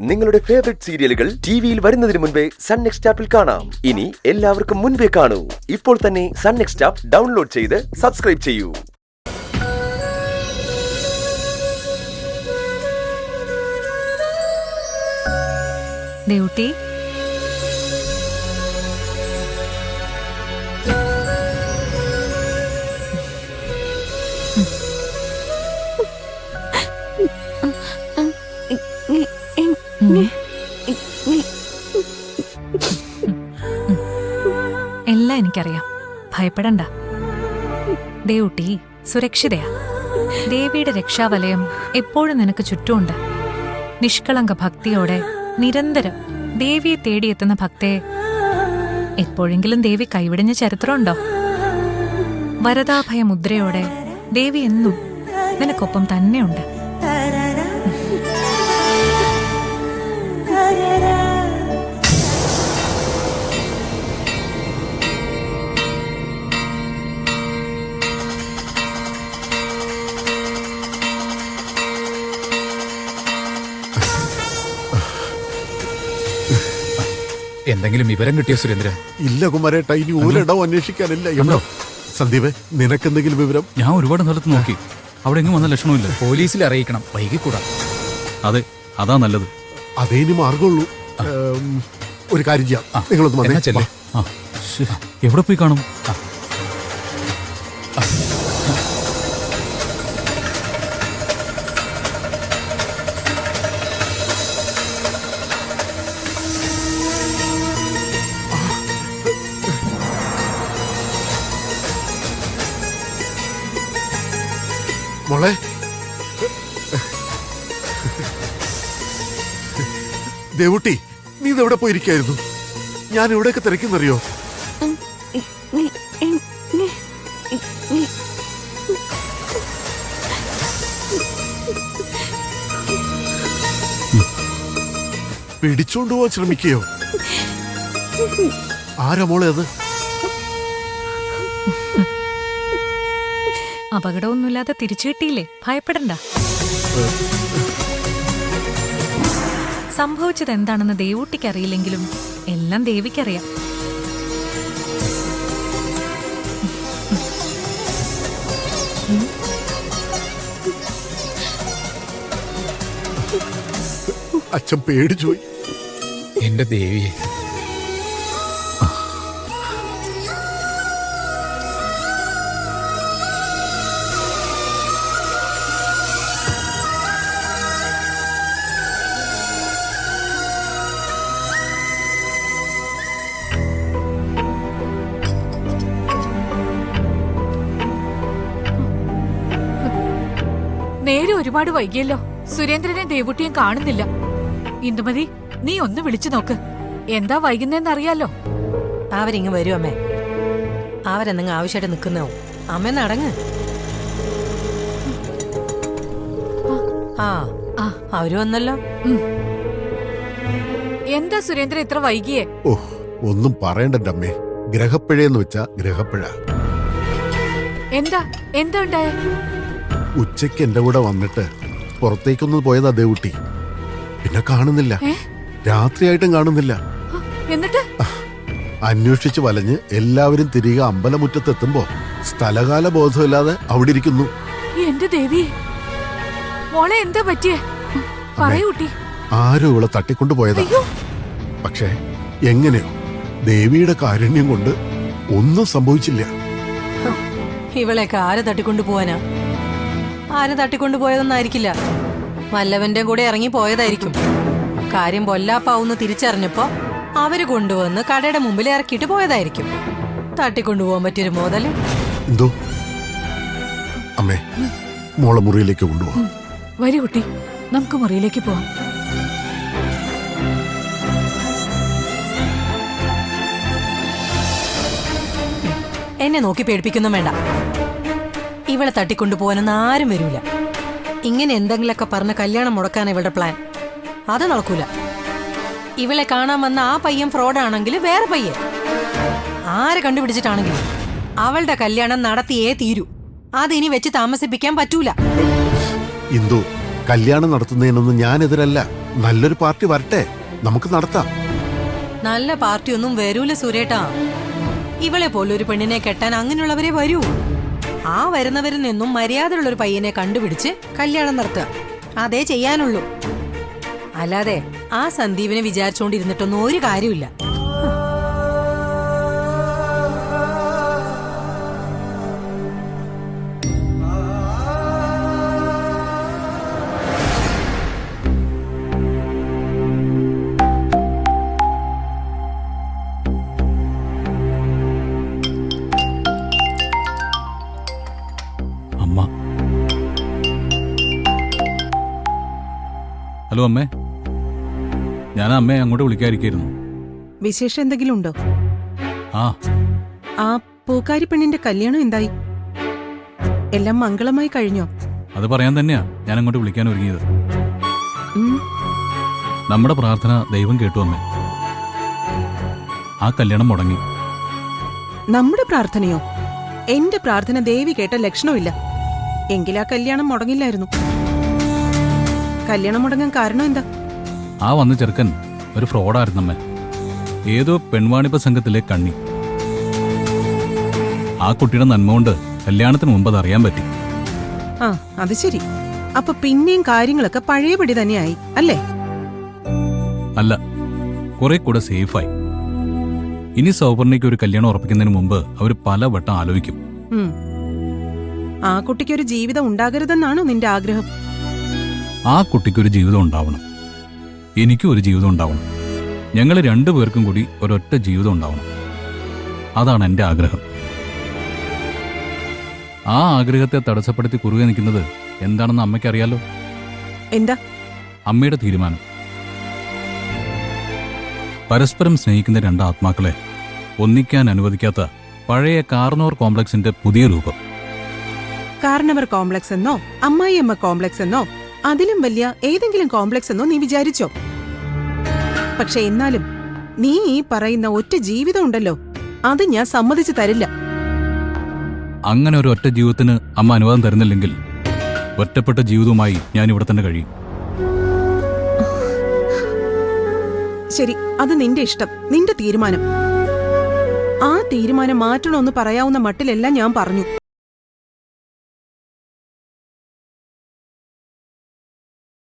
നിങ്ങളുടെ ഫേവറേറ്റ് സീരിയലുകൾ ടിവിയിൽ വരുന്നതിന് മുൻപേ സൺ നെക്സ്റ്റ് ആപ്പിൽ കാണാം. ഇനി എല്ലാവർക്കും മുൻപേ കാണൂ. ഇപ്പോൾ തന്നെ സൺ നെക്സ്റ്റ് ആപ്പ് ഡൗൺലോഡ് ചെയ്ത് സബ്സ്ക്രൈബ് ചെയ്യൂ. ദേവുട്ടി, എല്ലാം എനിക്കറിയാം, ഭയപ്പെടണ്ട. ദേവുട്ടി സുരക്ഷിതയാ. ദേവിയുടെ രക്ഷാവലയം എപ്പോഴും നിനക്ക് ചുറ്റുമുണ്ട്. നിഷ്കളങ്ക ഭക്തിയോടെ നിരന്തരം ദേവിയെ തേടിയെത്തുന്ന ഭക്തയെ എപ്പോഴെങ്കിലും ദേവി കൈവിടിഞ്ഞ ചരിത്രമുണ്ടോ? വരദാഭയ മുദ്രയോടെ ദേവി എന്നും നിനക്കൊപ്പം തന്നെയുണ്ട്. എന്തെങ്കിലും വിവരം കിട്ടിയോ സുരേന്ദ്ര? ഇല്ല കുമാരേട്ട, ഇനി ഒരിടവും അന്വേഷിക്കാനില്ല. എന്തോ സന്ദീപ്, നിനക്കെന്തെങ്കിലും വിവരം? ഞാൻ ഒരുപാട് സ്ഥലത്ത് നോക്കി, അവിടെ എങ്ങും വന്ന ലക്ഷണമില്ല. പോലീസിൽ അറിയിക്കണം, വൈകിക്കൂടാ. അതെ, അതാ നല്ലത്. അതേ ഇനി മാർഗമുള്ളൂ. ഒരു കാര്യം ചെയ്യാം, നിങ്ങളൊന്ന് വന്നേ. ചെല്ലേ. എവിടെ പോയി കാണും? മോളെ, ദേവുട്ടി, നീ ഇതെവിടെ പോയിരിക്കായിരുന്നു? ഞാൻ എവിടെയൊക്കെ തിരക്കുന്നറിയോ? പിടിച്ചോണ്ട് പോവാൻ ശ്രമിക്കുകയോ? ആരാ മോളെ അത്? അപകടമൊന്നുമില്ലാതെ തിരിച്ചു കിട്ടിയില്ലേ, ഭയപ്പെടണ്ട. സംഭവിച്ചത് എന്താണെന്ന് ദേവൂട്ടിക്ക് അറിയില്ലെങ്കിലും എല്ലാം ദേവിക്കറിയാം. അച്ഛൻ പേടിച്ചുപോയി. എന്റെ ദേവിയെ, നേരെ ഒരുപാട് വൈകിയല്ലോ. സുരേന്ദ്രനെ ദേവുട്ടിയും കാണുന്നില്ല. ഇന്ദുമതി, നീ ഒന്ന് വിളിച്ചു നോക്ക്. എന്താ വൈകുന്നേന്നറിയാലോ. അവരിങ്ങ് വരും അമ്മേ. അവരെന്തെങ്കിലും ആവശ്യമായിട്ട് നിൽക്കുന്നോ? അമ്മ നടങ്ങ്. അവര് വന്നല്ലോ. എന്താ സുരേന്ദ്രൻ ഇത്ര വൈകിയേ? ഓ, ഒന്നും പറയണ്ട അമ്മേ. ഗ്രഹപ്പിഴയെന്ന് വെച്ചാ ഗ്രഹപ്പിഴ. എന്താ എന്താ ഉണ്ടായേ? ഉച്ചയ്ക്ക് എന്റെ കൂടെ വന്നിട്ട് പുറത്തേക്കൊന്ന് പോയതാ ദേവുട്ടി. പിന്നെ കാണുന്നില്ല, രാത്രിയായിട്ടും കാണുന്നില്ല. എന്നിട്ട് അന്വേഷിച്ച് വലഞ്ഞ് എല്ലാവരും തിരികെ അമ്പലമുറ്റത്തെത്തുമ്പോ സ്ഥലകാല ബോധമില്ലാതെ അവിടെ ഇരിക്കുന്നു. എന്റെ ദേവി, മോളെ എന്താ പറ്റിയേ? പറയൂട്ടി. ആരും ഇവളെ തട്ടിക്കൊണ്ടുപോയതാ. പക്ഷേ എങ്ങനെയോ ദേവിയുടെ കാരുണ്യം കൊണ്ട് ഒന്നും സംഭവിച്ചില്ല. ഇവളെയൊക്കെ ആരെ തട്ടിക്കൊണ്ടു പോവാനാ? ആരെ തട്ടിക്കൊണ്ടു പോയതെന്നായിരിക്കില്ല, വല്ലവന്റെ കൂടെ ഇറങ്ങി പോയതായിരിക്കും. കാര്യം പൊല്ലാപ്പാവുന്ന് തിരിച്ചറിഞ്ഞപ്പോ അവര് കൊണ്ടുവന്ന് കടയുടെ മുമ്പിൽ ഇറക്കിയിട്ട് പോയതായിരിക്കും. തട്ടിക്കൊണ്ടുപോകാൻ പറ്റിയൊരു മോതല്. എന്തോ അമ്മേ, മോളെ മുറിയിലേക്ക് കൊണ്ടുപോവാ. വരൂ കുട്ടി, നമുക്ക് മുറിയിലേക്ക് പോവാം. എന്നെ നോക്കി പേടിപ്പിക്കൊന്നും വേണ്ട. ഇവളെ തട്ടിക്കൊണ്ടുപോകാനൊന്നും ആരും വരൂല. ഇങ്ങനെ എന്തെങ്കിലുമൊക്കെ പറഞ്ഞ് കല്യാണം മുടക്കാനാണ് ഇവളുടെ പ്ലാൻ. അത് നടക്കൂല. ഇവളെ കാണാൻ വന്ന ആ പയ്യൻ ഫ്രോഡാണെങ്കിൽ വേറെ പയ്യൻ ആരെ കണ്ടുപിടിച്ചിട്ടാണെങ്കിലും അവളുടെ കല്യാണം നടത്തിയേ തീരൂ. അതിനി വെച്ച് താമസിപ്പിക്കാൻ പറ്റൂല. ഇന്ദു, കല്യാണം നടത്തുന്നതിനൊന്നും ഞാനെതിരല്ല. നല്ലൊരു പാർട്ടി വരട്ടെ, നമുക്ക് നടത്താം. നല്ല പാർട്ടിയൊന്നും വരൂല സുരേട്ടാ. ഇവളെ പോലൊരു പെണ്ണിനെ കെട്ടാൻ അങ്ങനെയുള്ളവരെ വരൂ. ആ വരുന്നവരിൽ നിന്നും മര്യാദയുള്ള ഒരു പയ്യനെ കണ്ടുപിടിച്ച് കല്യാണം നടത്തുക, അതേ ചെയ്യാനുള്ളൂ. അല്ലാതെ ആ സന്ദീപിനെ വിചാരിച്ചോണ്ടിരുന്നിട്ടൊന്നും ഒരു കാര്യമില്ല. അമ്മ. ഹലോ അമ്മേ, ഞാൻ അമ്മയെ അങ്ങോട്ട് വിളിക്കാതിരിക്കായിരുന്നു. വിശേഷം എന്തെങ്കിലും ഉണ്ടോ? ആ, ആ പൂക്കാരി പെണ്ണിന്റെ കല്യാണം എന്തായി? എല്ലാം മംഗളമായി കഴിഞ്ഞോ? അത് പറയാൻ തന്നെയാ ഞാൻ അങ്ങോട്ട് വിളിക്കാൻ ഒരുങ്ങിയത്. ഉം, നമ്മുടെ പ്രാർത്ഥന ദൈവം കേട്ടു അമ്മേ. ആ കല്യാണം മുടങ്ങി. നമ്മുടെ പ്രാർത്ഥനയോ? എന്റെ പ്രാർത്ഥന ദേവി കേട്ട ലക്ഷണമില്ല. എങ്കിലാ കല്യാണം മുടങ്ങില്ലായിരുന്നു. കല്യാണം മുടങ്ങാൻ കാരണം എന്താ? ആ വന്ന ചെറുക്കൻ ഒരു ഫ്രോഡായിരുന്നു അമ്മേ. ഏതോ പെൺവാണിഭ സംഘത്തിലെ കണ്ണി. ആ കുട്ടിയുടെ നന്മ കൊണ്ട് കല്യാണത്തിന് മുമ്പ് അത് അറിയാൻ പറ്റി. ആ അത് ശരി. അപ്പൊ പിന്നെയും കാര്യങ്ങളൊക്കെ പഴയപടി തന്നെയായി അല്ലേ? അല്ല, കുറെ കൂടെ സേഫായി. ഇനി സൗപർണിക്ക് ഒരു കല്യാണം ഉറപ്പിക്കുന്നതിന് മുമ്പ് അവർ പലവട്ടം ആലോചിക്കും. ഉം. ആ കുട്ടിക്കൊരു ജീവിതം ഉണ്ടാകരുതെന്നാണോ നിന്റെ ആഗ്രഹം? ആ കുട്ടിക്കൊരു ജീവിതം ഉണ്ടാവണം, എനിക്കും ഒരു ജീവിതം ഉണ്ടാവണം. ഞങ്ങൾ രണ്ടുപേർക്കും കൂടി ഒരൊറ്റ ജീവിതം ഉണ്ടാവണം. അതാണ് എൻ്റെ ആഗ്രഹം. ആ ആഗ്രഹത്തെ തടസ്സപ്പെടുത്തി കുറുകെ നിൽക്കുന്നത് എന്താണെന്ന് അമ്മയ്ക്കറിയാലോ. എന്താ? അമ്മയുടെ തീരുമാനം. പരസ്പരം സ്നേഹിക്കുന്ന രണ്ട് ആത്മാക്കളെ ഒന്നിക്കാൻ അനുവദിക്കാത്ത പഴയ കാർണോർ കോംപ്ലക്സിന്റെ പുതിയ രൂപം. കാരണവർ കോംപ്ലക്സ് എന്നോ അമ്മായിയമ്മ കോംപ്ലക്സ് എന്നോ അതിലും വലിയ ഏതെങ്കിലും കോംപ്ലക്സ് എന്നോ നീ വിചാരിച്ചോ? പക്ഷെ എന്നാലും നീ ഈ പറയുന്ന ഒറ്റ ജീവിതം ഉണ്ടല്ലോ, അത് ഞാൻ സമ്മതിച്ചു തരില്ല. അങ്ങനെ ഒരു ഒറ്റ ജീവിതത്തിന് അമ്മ അനുവാദം തരുന്നില്ലെങ്കിൽ ഒറ്റപ്പെട്ട ജീവിതവുമായി ഞാൻ ഇവിടെ തന്നെ കഴിയും. ശരി, അത് നിന്റെ ഇഷ്ടം, നിന്റെ തീരുമാനം. ആ തീരുമാനം മാറ്റണമെന്ന് പറയാവുന്ന മട്ടിലെല്ലാം ഞാൻ പറഞ്ഞു.